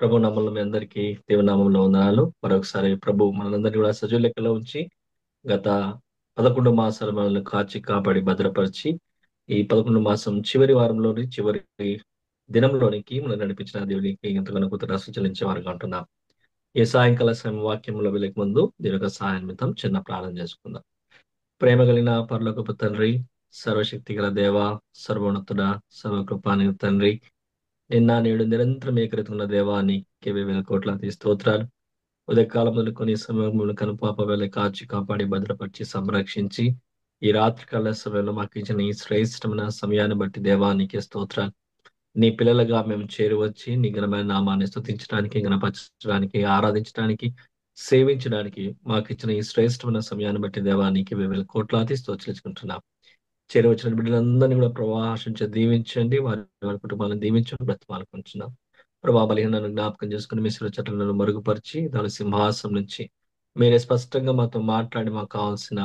ప్రభు నామంలో మీ అందరికీ దేవుని నామంలో వందనాలు. మరొకసారి ప్రభు మనందరినీ కూడా సజీవ లెక్కలో ఉంచి గత 11 మాసాలు మనల్ని కాచి కాపాడి భద్రపరిచి ఈ 11 మాసం చివరి వారంలోని చివరి దినంలోనికి మనం నడిపించిన దేవునికి ఎంతగానో కృతజ్ఞతలు చెల్లించే వారుగా ఉంటున్నాం. ఈ సాయంకాల సమయం వాక్యంలో వెళ్ళక ముందు దీని యొక్క సహాయ నిమిత్తం చిన్న ప్రార్థన చేసుకుందాం. ప్రేమ కలిగిన పరలోకపు తండ్రి, సర్వశక్తి గల దేవ, సర్వోన్నతుడ, సర్వకృపాని తండ్రి, నిన్న నేడు నిరంతరం ఏకరీతిగా దేవానికి వేల కోట్లాది స్తోత్రాలు. ఉదయకాలం మొదలుకొని సమయంలో కనుపాప వేళ కాచి కాపాడి భద్రపరిచి సంరక్షించి ఈ రాత్రి కాల సమయంలో మాకు ఇచ్చిన ఈ శ్రేష్టమైన సమయాన్ని బట్టి దేవానికి స్తోత్రాలు. నీ పిల్లలుగా మేము చేరువచ్చి నీ ఘనమైన నామాన్ని స్తుతించడానికి, గణపరచడానికి, ఆరాధించడానికి, సేవించడానికి మాకు ఇచ్చిన ఈ శ్రేష్టమైన సమయాన్ని బట్టి దేవానికి వేల కోట్లాది స్తోత్రించుకుంటున్నాం. చేరువచ్చిన బిడ్డలందరినీ కూడా ప్రవాహించి దీవించండి. వారి కుటుంబాలను దీవించండి, బ్రతిమాలకుంటున్నాం. ప్రభా బలహీనను జ్ఞాపకం చేసుకుని మీ శిలువ చట్టలను మరుగుపరిచి దాని సింహాసనం నుంచి మీరే స్పష్టంగా మాతో మాట్లాడి మాకు కావాల్సిన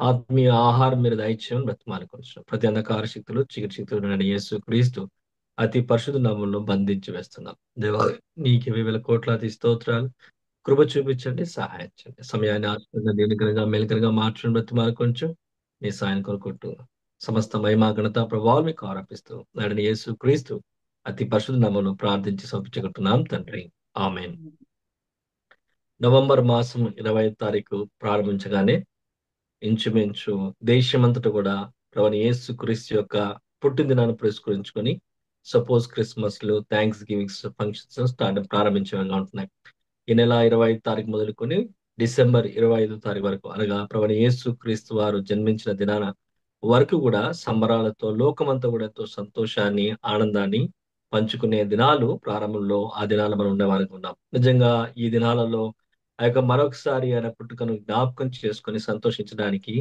ఆత్మీయ ఆహారం మీరు దయచేయమని బ్రతిమాలకుంటున్నాం. ప్రతి అంధకార శక్తులు చీకటి శక్తులు యేసు క్రీస్తు అతి పరిశుద్ధ నామంలో బంధించి వేస్తున్నాం. దేవా నీకు వేల కోట్లాది స్తోత్రాలు. కృప చూపించండి, సహాయించండి. సమయాన్ని ఆత్మీయంగా దీనికరంగా మెలకరగా మార్చండి బ్రతిమాలకొంచు మీ సాయం కొనుక్కుంటూ సమస్త మహిమా ఘనత ప్రభావాలు మీకు ఆరోపిస్తూ నాడని యేసు క్రీస్తు అతి పరిశుద్ధ నామములో ప్రార్థించి సమర్పించుకుంటున్నాం తండ్రి. ఆమేన్. నవంబర్ మాసం 20వ తారీఖు ప్రారంభించగానే ఇంచుమించు దేశమంతటా కూడా ప్రభువైన యేసు క్రీస్తు యొక్క పుట్టినదినాన్ని పురస్కరించుకొని సపోజ్ క్రిస్మస్లు, థ్యాంక్స్ గివింగ్స్ ఫంక్షన్స్ ప్రారంభించేవిగా ఉంటున్నాయి. ఈ నెల 25 తారీఖు మొదలుకొని డిసెంబర్ 25 తారీఖు వరకు అనగా ప్రభువైన యేసు క్రీస్తు వారు జన్మించిన దినాన వరకు కూడా సంబరాలతో లోకమంతా కూడా ఎంతో సంతోషాన్ని, ఆనందాన్ని పంచుకునే దినాలు ప్రారంభంలో ఆ దినాలు మనం ఉండేవారికి ఉన్నాం. నిజంగా ఈ దినాలలో ఆ యొక్క మరొకసారి ఆయన పుట్టుకను జ్ఞాపకం చేసుకొని సంతోషించడానికి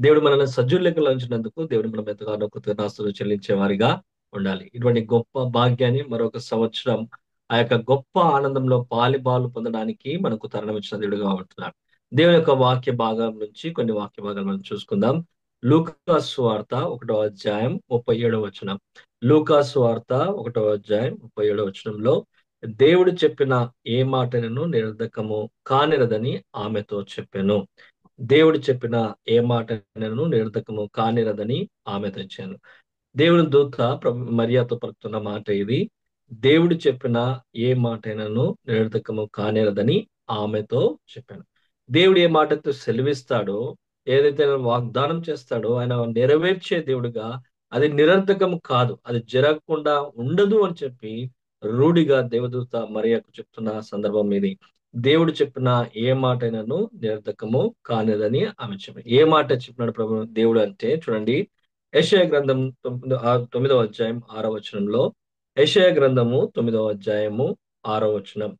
దేవుడు మనల్ని సజీవులెక్కలో ఉంచినందుకు దేవుడు మనం ఎంతగానో కృతజ్ఞతాస్తుతులు చెల్లించే వారిగా ఉండాలి. ఇటువంటి గొప్ప భాగ్యాన్ని మరొక సంవత్సరం ఆ యొక్క గొప్ప ఆనందంలో పాలిబాలు పొందడానికి మనకు తరుణం ఇచ్చిన దేవుడుగా ఉంటున్నాడు. దేవుని యొక్క వాక్య భాగం నుంచి కొన్ని వాక్య భాగాలు మనం చూసుకుందాం. లూకా సువార్త 1వ అధ్యాయం 37వ వచనం. లూకా సువార్త 1వ అధ్యాయం 37వ వచనంలో దేవుడు చెప్పిన ఏ మాటను నిరర్ధకము కానిరదని ఆమెతో చెప్పాను. దేవుడు చెప్పిన ఏ మాటను నిరర్ధకము కానిరదని ఆమెతో ఇచ్చాను. దేవుని దూత మరియాతో పలుకుతున్న మాట ఇది. దేవుడు చెప్పిన ఏ మాటైనను నిరర్ధకము కానేరదని ఆమెతో చెప్పాను. దేవుడు ఏ మాటతో సెలవిస్తాడో, ఏదైతే ఆయన వాగ్దానం చేస్తాడో ఆయన నెరవేర్చే దేవుడుగా అది నిరర్ధకం కాదు, అది జరగకుండా ఉండదు అని చెప్పి రూఢిగా దేవదూత మరియకు చెప్తున్న సందర్భం ఇది. దేవుడు చెప్పిన ఏ మాటైనను నిరర్ధకము కానిదని ఆమె చెప్పింది. ఏ మాట చెప్పినాడు ప్రభు దేవుడు అంటే చూడండి, యెషయా గ్రంథం 9వ అధ్యాయం 6వ వచనంలో, యెషయా గ్రంథము 9వ అధ్యాయము 6వ వచనం.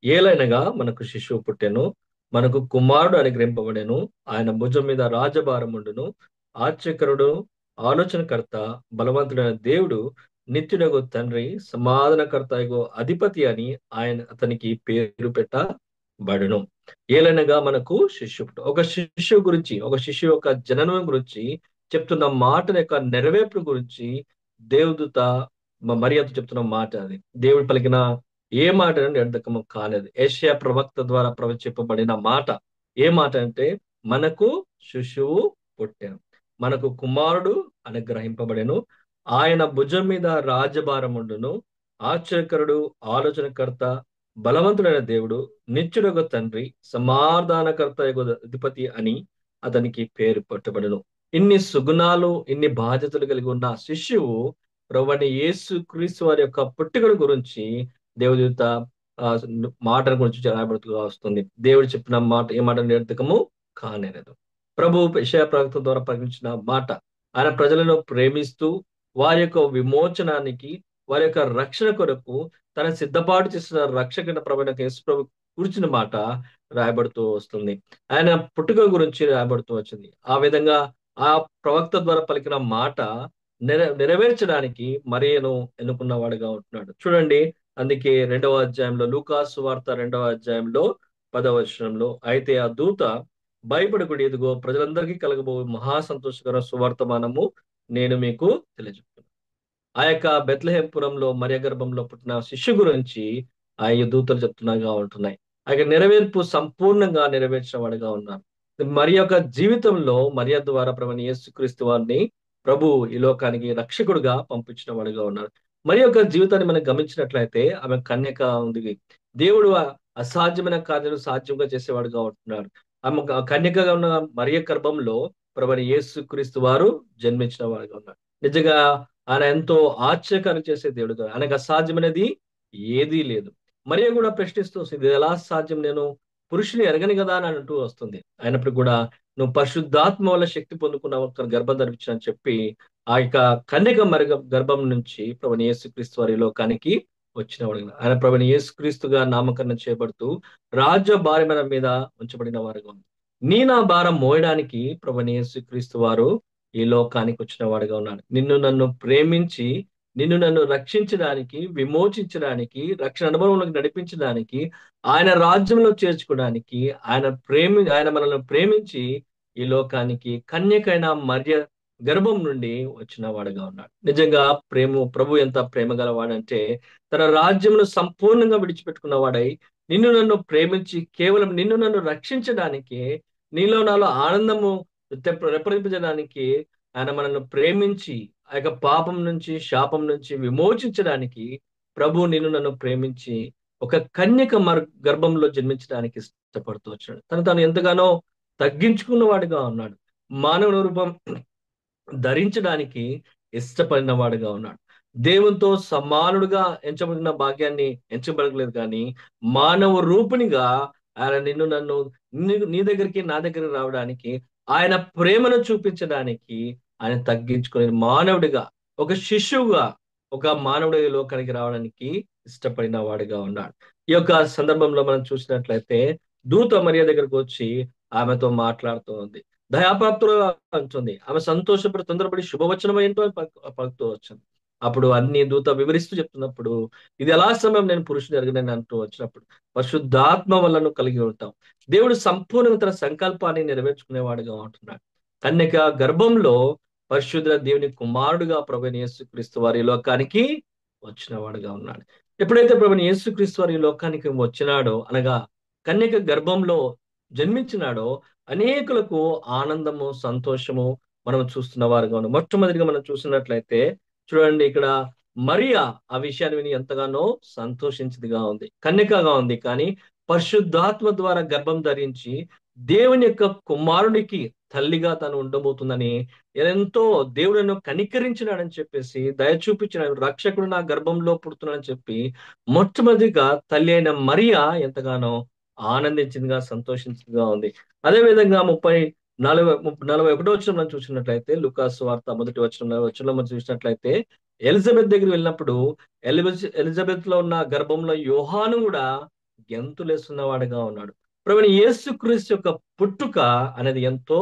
ఏలైనగా మనకు శిశువు పుట్టెను, మనకు కుమారుడు అనుగ్రహింపబడెను, ఆయన భుజం మీద రాజభారం ఉండును, ఆశ్చర్యకరుడు, ఆలోచనకర్త, బలవంతుడైన దేవుడు, నిత్యుడగు తండ్రి, సమాధానకర్త అధిపతి అని ఆయన అతనికి పేరు పెట్టబడును. ఏలైనగా మనకు శిశువు ఒక శిశువు గురించి, ఒక శిశువు యొక్క జననం గురించి చెప్తున్న మాట యొక్క నెరవేర్పు గురించి దేవదూత మరియతో చెప్తున్న మాట అది. దేవుడు పలికిన ఏ మాట నిరర్ధకము కాలేదు. యెషయా ప్రవక్త ద్వారా ప్రవచింపబడిన మాట ఏ మాట అంటే మనకు శిశువు పుట్టెను, మనకు కుమారుడు అనుగ్రహింపబడెను, ఆయన భుజం మీద రాజభారం ఉండును, ఆశ్చర్యకరుడు, ఆలోచనకర్త, బలవంతుడైన దేవుడు, నిత్యుడగు తండ్రి, సమాధానకర్త అధిపతి అని అతనికి పేరు పెట్టబడును. ఇన్ని సుగుణాలు, ఇన్ని బాధ్యతలు కలిగి ఉన్న శిష్యువు ప్రభువైన యేసు క్రీస్తు వారి యొక్క పుట్టుకల గురించి దేవదూత మాటల గురించి రాయబడుతూ వస్తుంది. దేవుడు చెప్పిన మాట ఏ మాట నిరర్ధకము కానేరదు. ప్రభు యెషయా ప్రవక్త ద్వారా ప్రకటించిన మాట, ఆయన ప్రజలను ప్రేమిస్తూ వారి యొక్క విమోచనానికి, వారి యొక్క రక్షణ కొరకు తన సిద్ధపాటు చేసిన రక్షకుని ప్రభువైన యేసు ప్రభు గురించిన మాట రాయబడుతూ వస్తుంది. ఆయన పుట్టుక గురించి రాయబడుతూ వచ్చింది. ఆ విధంగా ఆ ప్రవక్త ద్వారా పలికిన మాట నెరవేర్చడానికి మరియను ఎన్నుకున్న వాడిగా ఉంటున్నాడు. చూడండి, అందుకే 2వ అధ్యాయంలో, లూకా సువార్త 2వ అధ్యాయంలో 10వ వచనంలో, అయితే ఆ దూత భయపడకుడి, ఇదిగో ప్రజలందరికీ కలగబో మహా సంతోషకర సువర్తమానము నేను మీకు తెలియజెప్తున్నాను. ఆ యొక్క బెత్లెహేం పురంలో మరియ గర్భంలో పుట్టిన శిశు గురించి ఆ ఈ దూతలు చెప్తున్నాగా ఉంటున్నాయి. ఆయన నెరవేర్పు సంపూర్ణంగా నెరవేర్చిన వాడుగా ఉన్నారు. మరి యొక్క జీవితంలో మరియ ద్వారా ప్రభువైన యేసుక్రీస్తు వారిని ప్రభు ఈ లోకానికి రక్షకుడుగా పంపించిన వాడుగా ఉన్నారు. మరి యొక్క జీవితాన్ని మనం గమనించినట్లయితే ఆమె కన్యక ఉంది. దేవుడు అసాధ్యమైన కార్యాలు సాధ్యంగా చేసేవాడుగా ఉంటున్నాడు. ఆమె కన్యకగా ఉన్న మరియ గర్భంలో ప్రభువైన యేసుక్రీస్తు వారు జన్మించిన వాడుగా ఉన్నారు. నిజంగా ఆయన ఎంతో ఆశ్చర్యకరం చేసే దేవుడుగా, ఆయనకు అసాధ్యమైనది ఏదీ లేదు. మరియ కూడా ప్రశ్నిస్తూ వస్తుంది, ఇది ఎలా సాధ్యం, నేను పురుషుని ఎరగని కదా అని అంటూ వస్తుంది. అయినప్పుడు కూడా నువ్వు పరిశుద్ధాత్మ వల్ల శక్తి పొందుకున్నావు, గర్భం ధరించిన అని చెప్పి ఆ యొక్క కన్యక మరి గర్భం నుంచి ప్రభువైన యేసుక్రీస్తు వారి లోకానికి వచ్చినవాడు. ఆయన ప్రభువైన యేసుక్రీస్తుగా నామకరణం చేయబడుతూ రాజ్య భారమైన మీద ఉంచబడిన వారుగా ఉంది. నీ నా భారం మోయడానికి ప్రభువైన యేసుక్రీస్తు వారు ఈ లోకానికి వచ్చిన వాడుగా ఉన్నాడు. నిన్ను నన్ను ప్రేమించి నిన్ను నన్ను రక్షించడానికి, విమోచించడానికి, రక్షణ అనుభవంలోకి నడిపించడానికి, ఆయన రాజ్యంలో చేర్చుకోవడానికి, ఆయన మనల్ని ప్రేమించి ఈ లోకానికి కన్యకైన మర్య గర్భం నుండి వచ్చిన వాడుగా ఉన్నాడు. నిజంగా ప్రభు ఎంత ప్రేమ గలవాడంటే తన రాజ్యమును సంపూర్ణంగా విడిచిపెట్టుకున్న వాడై నిన్ను నన్ను ప్రేమించి కేవలం నిన్ను నన్ను రక్షించడానికి, నీలో నాలో ఆనందము రెప్పరించడానికి ఆయన మనల్ని ప్రేమించి ఆ యొక్క పాపం నుంచి శాపం నుంచి విమోచించడానికి ప్రభు నిన్ను నన్ను ప్రేమించి ఒక కన్యక గర్భంలో జన్మించడానికి ఇష్టపడుతూ వచ్చాడు. తను ఎంతగానో తగ్గించుకున్న వాడిగా ఉన్నాడు. మానవ రూపం ధరించడానికి ఇష్టపడిన వాడుగా ఉన్నాడు. దేవునితో సమానుడుగా ఎంచబడిన భాగ్యాన్ని ఎంచబడలేదు, కానీ మానవ రూపునిగా ఆయన నిన్ను నన్ను నీ దగ్గరికి నా దగ్గరికి రావడానికి, ఆయన ప్రేమను చూపించడానికి ఆయన తగ్గించుకునే మానవుడిగా, ఒక శిశువుగా, ఒక మానవుడి లోకానికి రావడానికి ఇష్టపడిన వాడిగా ఉన్నాడు. ఈ యొక్క సందర్భంలో మనం చూసినట్లయితే దూత మరియ దగ్గరకు వచ్చి ఆమెతో మాట్లాడుతూ ఉంది. దయాప్రాప్తులుగా అంటుంది. ఆమె తొందరపడి శుభవచనం ఏంటో అని పలుకుతూ వచ్చింది. అప్పుడు అన్ని దూత వివరిస్తూ చెప్తున్నప్పుడు ఇది ఎలా సమయం నేను పురుషుని ఎరగనని అంటూ వచ్చినప్పుడు పరిశుద్ధాత్మ వల్లను కలిగి ఉంటాం. దేవుడు సంపూర్ణంగా తన సంకల్పాన్ని నెరవేర్చుకునేవాడుగా ఉంటున్నాడు. కన్యక గర్భంలో పరిశుద్ధ దేవుని కుమారుడుగా ప్రభువైన యేసుక్రీస్తు వారి లోకానికి వచ్చిన వాడుగా ఉన్నాడు. ఎప్పుడైతే ప్రభువైన యేసుక్రీస్తు వారి లోకానికి వచ్చినాడో, అనగా కన్యక గర్భంలో జన్మించినాడో, అనేకులకు ఆనందము సంతోషము మనం చూస్తున్న వారుగా ఉన్నాం. మొట్టమొదటిగా మనం చూసినట్లయితే చూడండి, ఇక్కడ మరియా ఆ విషయాన్ని విని ఎంతగానో సంతోషించిందిగా ఉంది. కన్యకగా ఉంది, కానీ పరిశుద్ధాత్మ ద్వారా గర్భం ధరించి దేవుని యొక్క కుమారునికి తల్లిగా తను ఉండబోతుందని, ఎంతో దేవుడును కనికరించినాడని చెప్పేసి, దయ చూపించిన రక్షకుడు నా గర్భంలో పుడుతున్నాడని చెప్పి మొట్టమొదటిగా తల్లి అయిన మరియా ఎంతగానో ఆనందించిందిగా, సంతోషించిందిగా ఉంది. అదే విధంగా 41 వచనం మనం చూసినట్లయితే, లూకాసు వార్త 1వ వచనంలో మనం చూసినట్లయితే, ఎలిజబెత్ దగ్గర వెళ్ళినప్పుడు ఎలిజబెత్ లో ఉన్న గర్భంలో యోహాను కూడా గెంతులేస్తున్న వాడిగా ఉన్నాడు. ప్రభువైన యేసుక్రీస్తు యొక్క పుట్టుక అనేది ఎంతో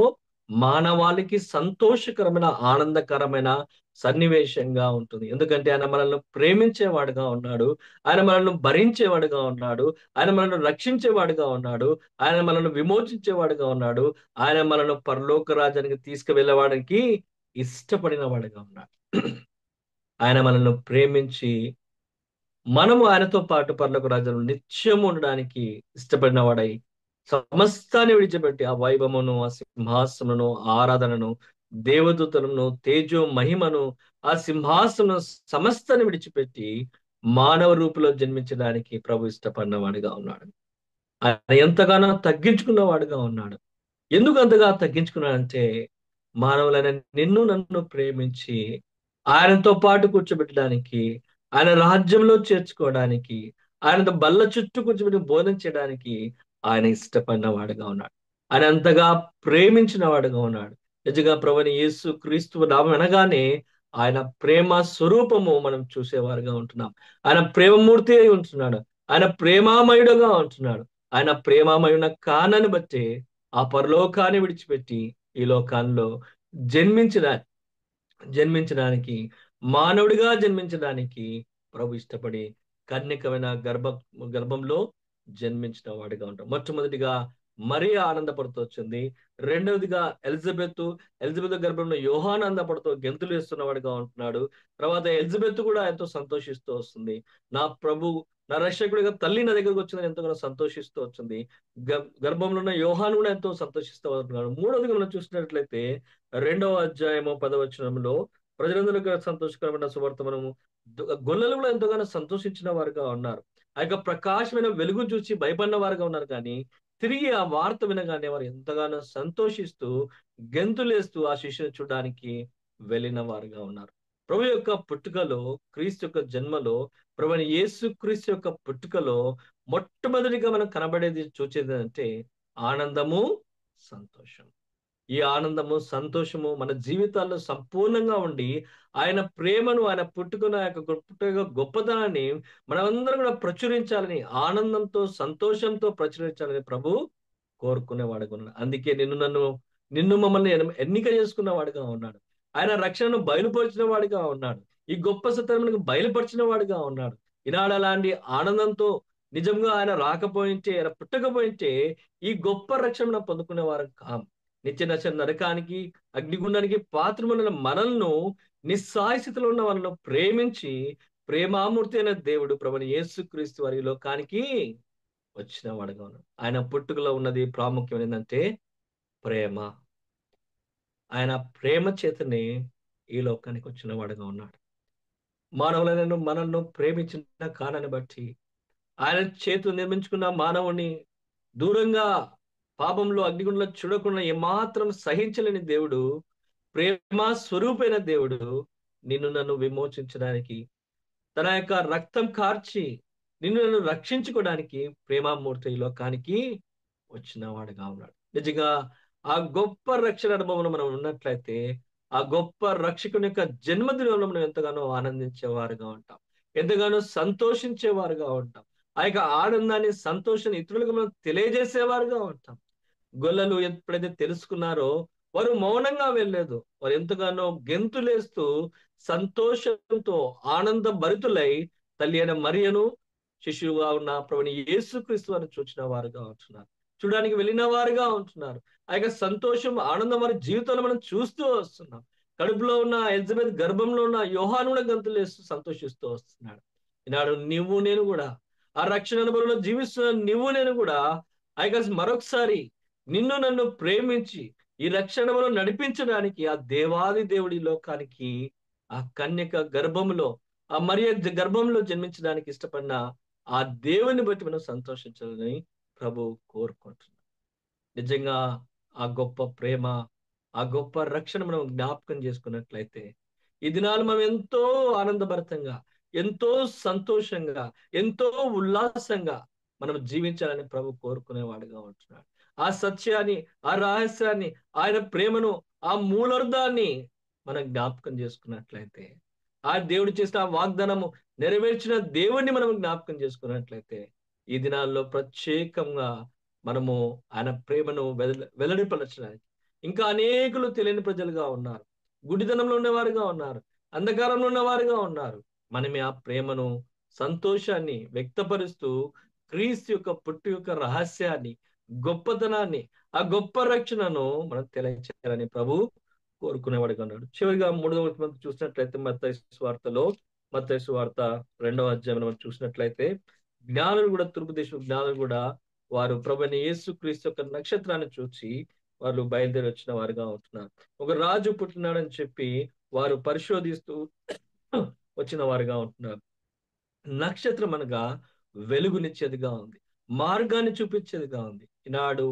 మానవాళికి సంతోషకరమైన, ఆనందకరమైన సన్నివేశంగా ఉంటుంది. ఎందుకంటే ఆయన మనల్ని ప్రేమించేవాడుగా ఉన్నాడు, ఆయన మనల్ని భరించేవాడుగా ఉన్నాడు, ఆయన మనల్ని రక్షించేవాడుగా ఉన్నాడు, ఆయన మనల్ని విమోచించేవాడుగా ఉన్నాడు, ఆయన మనల్ని పరలోక రాజ్యానికి తీసుకువెళ్ళేవాడికి ఇష్టపడిన వాడుగా ఉన్నాడు. ఆయన మనల్ని ప్రేమించి మనము ఆయనతో పాటు పరలోక రాజ్యంలో నిత్యం ఉండడానికి ఇష్టపడిన వాడై సమస్తాన్ని విడిచిపెట్టి ఆ వైభవమును, ఆ సింహాసనను, ఆరాధనను, దేవదూతలను, తేజో మహిమను, ఆ సింహాసనం సమస్తాన్ని విడిచిపెట్టి మానవ రూపంలో జన్మించడానికి ప్రభు ఇష్టపడిన వాడిగా ఉన్నాడు. ఆయన ఎంతగానో తగ్గించుకున్న వాడుగా ఉన్నాడు. ఎందుకు అంతగా తగ్గించుకున్నాడంటే, మానవులైన నిన్ను నన్ను ప్రేమించి ఆయనతో పాటు కూర్చోబెట్టడానికి, ఆయన రాజ్యంలో చేర్చుకోవడానికి, ఆయనతో బల్ల చుట్టూ కూర్చోబెట్టి బోధన చేయడానికి ఆయన ఇష్టపడిన వాడుగా ఉన్నాడు. ఆయన అంతగా ప్రేమించిన వాడుగా ఉన్నాడు. నిజంగా ప్రభువైన యేసు క్రీస్తు నామం అనగానే ఆయన ప్రేమ స్వరూపము మనం చూసేవారుగా ఉంటున్నాం. ఆయన ప్రేమమూర్తి అయి ఉంటున్నాడు. ఆయన ప్రేమామయుడుగా ఉంటున్నాడు. ఆయన ప్రేమామయున కానని బట్టి ఆ పరలోకాన్ని విడిచిపెట్టి ఈ లోకాల్లో జన్మించిన జన్మించడానికి, మానవుడిగా జన్మించడానికి ప్రభు ఇష్టపడి కన్యకమైన గర్భంలో జన్మించిన వాడిగా ఉంటాం. మొట్టమొదటిగా మరియ ఆనందపడుతూ వచ్చింది. రెండవదిగా ఎలిజబెత్ గర్భంలో యోహాను ఆనందపడుతూ గెంతులు వేస్తున్నవాడుగా ఉంటున్నాడు. తర్వాత ఎలిజబెత్ కూడా ఎంతో సంతోషిస్తూ వస్తుంది. నా ప్రభు, నా రక్షకుడిగా తల్లి నా దగ్గరకు వచ్చిందని ఎంతగానో సంతోషిస్తూ వచ్చింది. గర్భంలో ఉన్న యోహాను కూడా ఎంతో సంతోషిస్తూ ఉంటున్నాడు. మూడవదిగా మనం చూసినట్లయితే రెండవ అధ్యాయము 10వ వచనంలో ప్రజలందరూ కూడా సంతోషకరమైన సువార్తమానము గొల్లలు కూడా ఎంతగానో సంతోషించిన వారుగా ఉన్నారు. ఆ యొక్క ప్రకాశమైన వెలుగును చూసి భయపడిన వారుగా ఉన్నారు. కానీ తిరిగి ఆ వార్త వినగానే వారు ఎంతగానో సంతోషిస్తూ గెంతులేస్తూ ఆ శిష్యుని చూడడానికి వెళ్ళిన వారుగా ఉన్నారు. ప్రభు యొక్క పుట్టుకలో, క్రీస్తు యొక్క జన్మలో, ప్రభువైన యేసు క్రీస్తు యొక్క పుట్టుకలో మొట్టమొదటిగా మనం కనబడేది చూచేది అంటే ఆనందము, సంతోషం. ఈ ఆనందము, సంతోషము మన జీవితాల్లో సంపూర్ణంగా ఉండి, ఆయన ప్రేమను, ఆయన పుట్టుకను, ఆ యొక్క పుట్టుక గొప్పతనాన్ని మనమందరం కూడా ప్రచురించాలని, ఆనందంతో, సంతోషంతో ప్రచురించాలని ప్రభు కోరుకునేవాడుగా ఉన్నాడు. అందుకే నిన్ను మమ్మల్ని ఎన్నిక చేసుకున్న వాడుగా ఉన్నాడు. ఆయన రక్షణను బయలుపరిచిన వాడిగా ఉన్నాడు. ఈ గొప్ప సత్యములను బయలుపరిచిన వాడిగా ఉన్నాడు. ఈనాడు అలాంటి ఆనందంతో నిజంగా ఆయన రాకపోయింటే, ఆయన పుట్టకపోయింటే ఈ గొప్ప రక్షణ మనం పొందుకునే వారం కాం. నిత్య నరకానికి, అగ్నిగుండానికి పాత్రమైన మనల్ని, నిస్సహాయ స్థితిలో ఉన్న వాళ్ళను ప్రేమించి, ప్రేమామూర్తి అయిన దేవుడు ప్రభువైన యేసుక్రీస్తు వారి ఈ లోకానికి వచ్చిన వాడుగా ఉన్నాడు. ఆయన పుట్టుకలో ఉన్నది ప్రాముఖ్యం ఏంటంటే ప్రేమ. ఆయన ప్రేమ చేతనే ఈ లోకానికి వచ్చిన వాడుగా ఉన్నాడు. మానవులైన మనల్ని ప్రేమించిన కారణాన్ని బట్టి ఆయన చేతులు నిర్మించుకున్న మానవుని దూరంగా పాపంలో అగ్నిగుండంలో చూడకుండా ఏమాత్రం సహించలేని దేవుడు, ప్రేమ స్వరూపైన దేవుడు నిన్ను నన్ను విమోచించడానికి తన యొక్క రక్తం కార్చి నిన్ను నన్ను రక్షించుకోవడానికి ప్రేమామూర్తి ఈ లోకానికి వచ్చిన వాడుగా ఉన్నాడు. నిజంగా ఆ గొప్ప రక్షణ అనుభవంలో మనం ఉన్నట్లయితే ఆ గొప్ప రక్షకుని యొక్క జన్మదినంలో మనం ఎంతగానో ఆనందించేవారుగా ఉంటాం. ఎంతగానో సంతోషించేవారుగా ఉంటాం. ఆ యొక్క ఆనందాన్ని, సంతోషాన్ని ఇతరులకు మనం తెలియజేసేవారుగా ఉంటాం. గొల్లలు ఎప్పుడైతే తెలుసుకున్నారో వారు మౌనంగా వెళ్ళలేదు. వారు ఎంతగానో గెంతులేస్తూ సంతోషంతో ఆనంద భరితులై తల్లి అయిన మరియను, శిశువుగా ఉన్న ప్రభుని యేసుక్రీస్తు వారిని చూచిన వారుగా ఉంటున్నారు. చూడడానికి వెళ్ళిన వారుగా ఉంటున్నారు. ఆ యొక్క సంతోషం, ఆనందం వారి జీవితంలో మనం చూస్తూ వస్తున్నాం. కడుపులో ఉన్న ఎలిజబెత్ గర్భంలో ఉన్న యోహాను కూడా గంతులేస్తూ సంతోషిస్తూ వస్తున్నాడు. ఈనాడు నువ్వు నేను కూడా ఆ రక్షణ అనుభవంలో జీవిస్తున్న నువ్వు నేను కూడా ఆ యొక్క మరొకసారి నిన్ను నన్ను ప్రేమించి ఈ రక్షణలో నడిపించడానికి ఆ దేవాది దేవుడి లోకానికి ఆ కన్యక గర్భంలో ఆ మరియ గర్భంలో జన్మించడానికి ఇష్టపడిన ఆ దేవుని బట్టి మనం సంతోషించాలని ప్రభు కోరుకుంటున్నాం. నిజంగా ఆ గొప్ప ప్రేమ, ఆ గొప్ప రక్షణ మనం జ్ఞాపకం చేసుకున్నట్లయితే ఈ దినాలు మనం ఎంతో ఆనందభరితంగా, ఎంతో సంతోషంగా, ఎంతో ఉల్లాసంగా మనం జీవించాలని ప్రభు కోరుకునేవాడుగా ఉంటున్నాడు. ఆ సత్యాన్ని, ఆ రహస్యాన్ని, ఆయన ప్రేమను, ఆ మూలార్థాన్ని మనం జ్ఞాపకం చేసుకున్నట్లయితే, ఆ దేవుడు చేసిన ఆ వాగ్దానము నెరవేర్చిన దేవుణ్ణి మనం జ్ఞాపకం చేసుకున్నట్లయితే ఈ దినాల్లో ప్రత్యేకంగా మనము ఆయన ప్రేమను వెల్లడిపరచడానికి ఇంకా అనేకులు తెలియని ప్రజలుగా ఉన్నారు. గుడితనంలో ఉన్నవారుగా ఉన్నారు. అంధకారంలో ఉన్నవారుగా ఉన్నారు. మనమే ఆ ప్రేమను, సంతోషాన్ని వ్యక్తపరుస్తూ క్రీస్తు యొక్క పుట్టు యొక్క రహస్యాన్ని, గొప్పతనాన్ని, ఆ గొప్ప రక్షణను మనం తెలియచేయాలని ప్రభు కోరుకునేవాడిగా ఉన్నాడు. చివరిగా మూడవ వచనం చూసినట్లయితే మత్తయి సువార్త 2వ అధ్యాయం మనం చూసినట్లయితే జ్ఞానులు కూడా, తూర్పు దేశం జ్ఞానులు కూడా వారు ప్రభువైన యేసుక్రీస్తు యొక్క నక్షత్రాన్ని చూసి వాళ్ళు బయలుదేరి వచ్చిన వారుగా ఉంటున్నారు. ఒక రాజు పుట్టినాడని చెప్పి వారు పరిశోధిస్తూ వచ్చిన వారుగా ఉంటున్నారు. నక్షత్రం అనగా వెలుగునిచ్చేదిగా ఉంది. మార్గాన్ని చూపించేదిగా ఉంది. ఈనాడు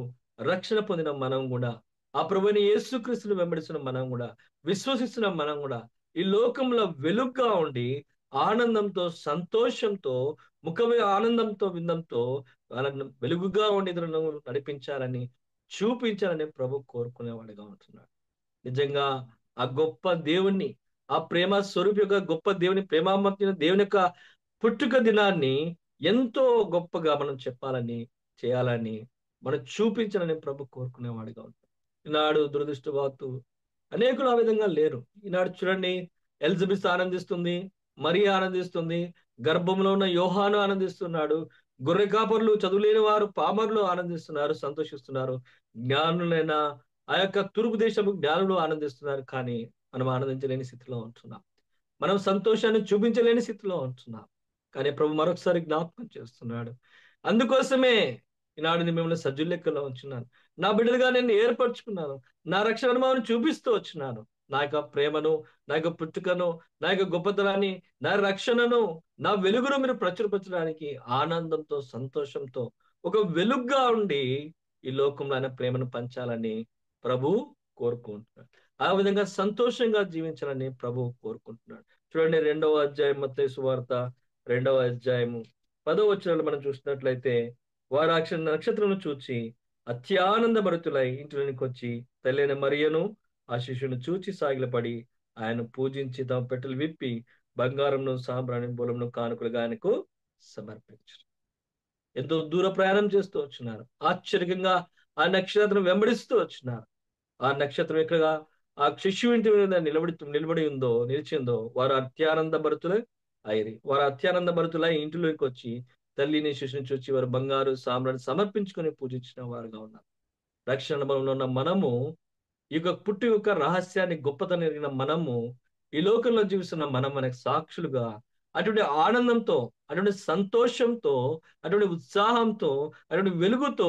రక్షణ పొందిన మనం కూడా, ఆ ప్రభువైన యేసుక్రీస్తును వెంబడిస్తున్న మనం కూడా, విశ్వసిస్తున్న మనం కూడా ఈ లోకంలో వెలుగుగా ఉండి ఆనందంతో, సంతోషంతో, ముఖమే ఆనందంతో, విందంతో వాళ్ళను వెలుగుగా ఉండి ఇతరులను నడిపించాలని, చూపించాలని ప్రభు కోరుకునేవాడిగా ఉంటున్నాడు. నిజంగా ఆ గొప్ప దేవుణ్ణి, ఆ ప్రేమ స్వరూపి యొక్క గొప్ప దేవుని, ప్రేమామర్చిన దేవుని యొక్క పుట్టుక దినాన్ని ఎంతో గొప్పగా మనం చెప్పాలని, చేయాలని, మనం చూపించాలని ప్రభు కోరుకునేవాడిగా ఉంటాడు. ఈనాడు దురదృష్టవశాత్తు అనేకులు ఆ విధంగా లేరు. ఈనాడు చూడండి, ఎలిజబెత్ ఆనందిస్తుంది, మరియ ఆనందిస్తుంది, గర్భంలో ఉన్న యోహాను ఆనందిస్తున్నాడు, గొర్రె కాపర్లు, చదువులేని వారు, పామరులు ఆనందిస్తున్నారు, సంతోషిస్తున్నారు. జ్ఞానులైన ఆ యొక్క తూర్పు దేశపు జ్ఞానులు ఆనందిస్తున్నారు. కానీ మనం ఆనందించలేని స్థితిలో ఉంటున్నాం. మనం సంతోషాన్ని చూపించలేని స్థితిలో ఉంటున్నాం. కానీ ప్రభు మరొకసారి జ్ఞాపకం చేస్తున్నాడు. అందుకోసమే ఈనాడు నేను మిమ్మల్ని సజీవ లెక్కలో ఉంచున్నాను. నా బిడ్డలుగా నేను ఏర్పరచుకున్నాను. నా రక్షణ అనుభవాన్ని చూపిస్తూ వచ్చినాను. నా యొక్క ప్రేమను, నా యొక్క పుట్టుకను, నా యొక్క గొప్పతనాన్ని, నా రక్షణను, నా వెలుగును మీరు ప్రచురపరచడానికి ఆనందంతో, సంతోషంతో ఒక వెలుగుగా ఉండి ఈ లోకంలో ఆయన ప్రేమను పంచాలని ప్రభు కోరుకుంటున్నాడు. ఆ విధంగా సంతోషంగా జీవించాలని ప్రభువు కోరుకుంటున్నాడు. చూడండి, 2వ అధ్యాయం మత్తయి సువార్త 2వ అధ్యాయము 10వ వచనంలో మనం చూసినట్లయితే, వారు ఆ నక్షత్రమును చూచి అత్యానంద భరితులై ఇంటిలోనికి వచ్చి తల్లైన మరియను ఆ శిశువును చూచి సాగిలపడి ఆయన పూజించి తమ పెట్టెలు విప్పి బంగారంను, సాంబ్రాణి, బూలమును కానుకలుగా ఆయనకు సమర్పించారు. ఎంతో దూర ప్రయాణం చేస్తూ వచ్చినారు. ఆశ్చర్యంగా ఆ నక్షత్రం వెంబడిస్తూ వచ్చినారు. ఆ నక్షత్రం ఎక్కడగా ఆ శిశువు ఇంటి మీద నిలబడి ఉందో, నిలిచిందో, వారు అత్యానంద భరితులై అయిరి. వారు అత్యానంద భరితులై ఇంటిలోకి వచ్చి తల్లిని, శిశువుని చూచి వారు బంగారు సామ్రాన్ని సమర్పించుకొని పూజించిన వారుగా ఉన్నారు. రక్షణ అనుభవంలో ఉన్న మనము, ఈ యొక్క పుట్టు యొక్క రహస్యాన్ని గొప్పతనం ఎరిగిన మనము, ఈ లోకంలో జీవిస్తున్న మనం మనకు సాక్షులుగా అటువంటి ఆనందంతో, అటువంటి సంతోషంతో, అటువంటి ఉత్సాహంతో, అటువంటి వెలుగుతో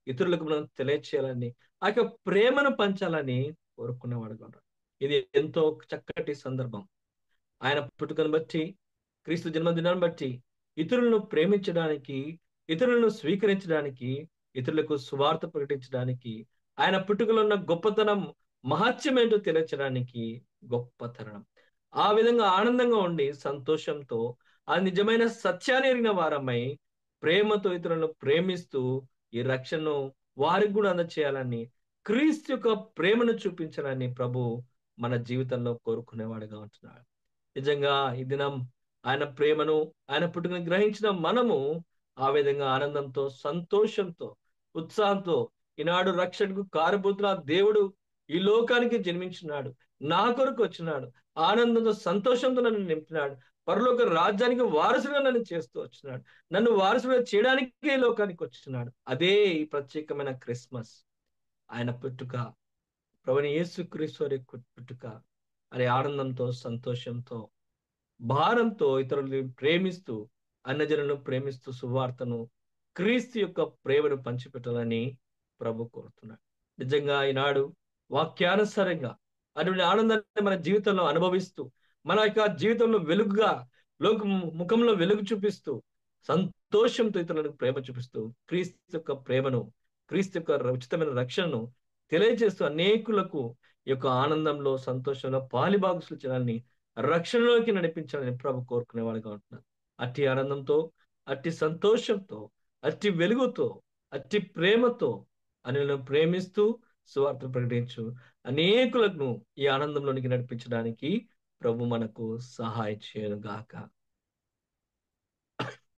ఇతరులకు మనం తెలియచేయాలని, ఆ యొక్క ప్రేమను పంచాలని కోరుకునేవాడుగా ఉన్నాడు. ఇది ఎంతో చక్కటి సందర్భం. ఆయన పుట్టుకను బట్టి, క్రీస్తు జన్మదినాన్ని బట్టి ఇతరులను ప్రేమించడానికి, ఇతరులను స్వీకరించడానికి, ఇతరులకు సువార్త ప్రకటించడానికి, ఆయన పుట్టుకలో ఉన్న గొప్పతనం, మహత్యం ఏంటో తెలియచడానికి గొప్ప తరుణం. ఆ విధంగా ఆనందంగా ఉండి సంతోషంతో ఆ నిజమైన సత్యాన్ని ఎరిగిన వారమై ప్రేమతో ఇతరులను ప్రేమిస్తూ ఈ రక్షణను వారికి కూడా అందచేయాలని, క్రీస్తు యొక్క ప్రేమను చూపించాలని ప్రభు మన జీవితంలో కోరుకునేవాడుగా ఉంటున్నాడు. నిజంగా ఈ దినం ఆయన ప్రేమను, ఆయన పుట్టుకను గ్రహించిన మనము ఆ విధంగా ఆనందంతో, సంతోషంతో, ఉత్సాహంతో ఈనాడు రక్షణకు కారబోతున్న ఆ దేవుడు ఈ లోకానికి జన్మించినాడు. నా కొరకు వచ్చినాడు. ఆనందంతో, సంతోషంతో నన్ను నింపినాడు. పరలోక రాజ్యానికి వారసుగా నన్ను చేస్తూ వచ్చినాడు. నన్ను వారసుగా చేయడానికే ఈ లోకానికి వచ్చినాడు. అదే ఈ ప్రత్యేకమైన క్రిస్మస్. ఆయన పుట్టుక, ప్రభువైన యేసుక్రీస్తు వారి పుట్టుక. అనే ఆనందంతో, సంతోషంతో, భారంతో ఇతరులను ప్రేమిస్తూ, అన్యజనులను ప్రేమిస్తూ సువార్తను, క్రీస్తు యొక్క ప్రేమను పంచిపెట్టాలని ప్రభు కోరుతున్నాడు. నిజంగా ఈనాడు వాక్యానుసారంగా అటువంటి ఆనందాన్ని మన జీవితంలో అనుభవిస్తూ, మన యొక్క జీవితంలో వెలుగుగా, లోక ముఖంలో వెలుగు చూపిస్తూ, సంతోషంతో ఇతరులకు ప్రేమ చూపిస్తూ, క్రీస్తు యొక్క ప్రేమను, క్రీస్తు యొక్క ఉచితమైన రక్షణను తెలియజేస్తూ అనేకులకు ఈ యొక్క ఆనందంలో, సంతోషంలో పాలిభాగస్లు చేయాలని, రక్షణలోకి నడిపించాలని ప్రభు కోరుకునేవాడుగా ఉంటున్నారు. అట్టి ఆనందంతో, అట్టి సంతోషంతో, అట్టి వెలుగుతో, అట్టి ప్రేమతో అనేలను ప్రేమిస్తూ సువార్త ప్రకటించు అనేకులను ఈ ఆనందంలోనికి నడిపించడానికి ప్రభు మనకు సహాయం చేయను గాక.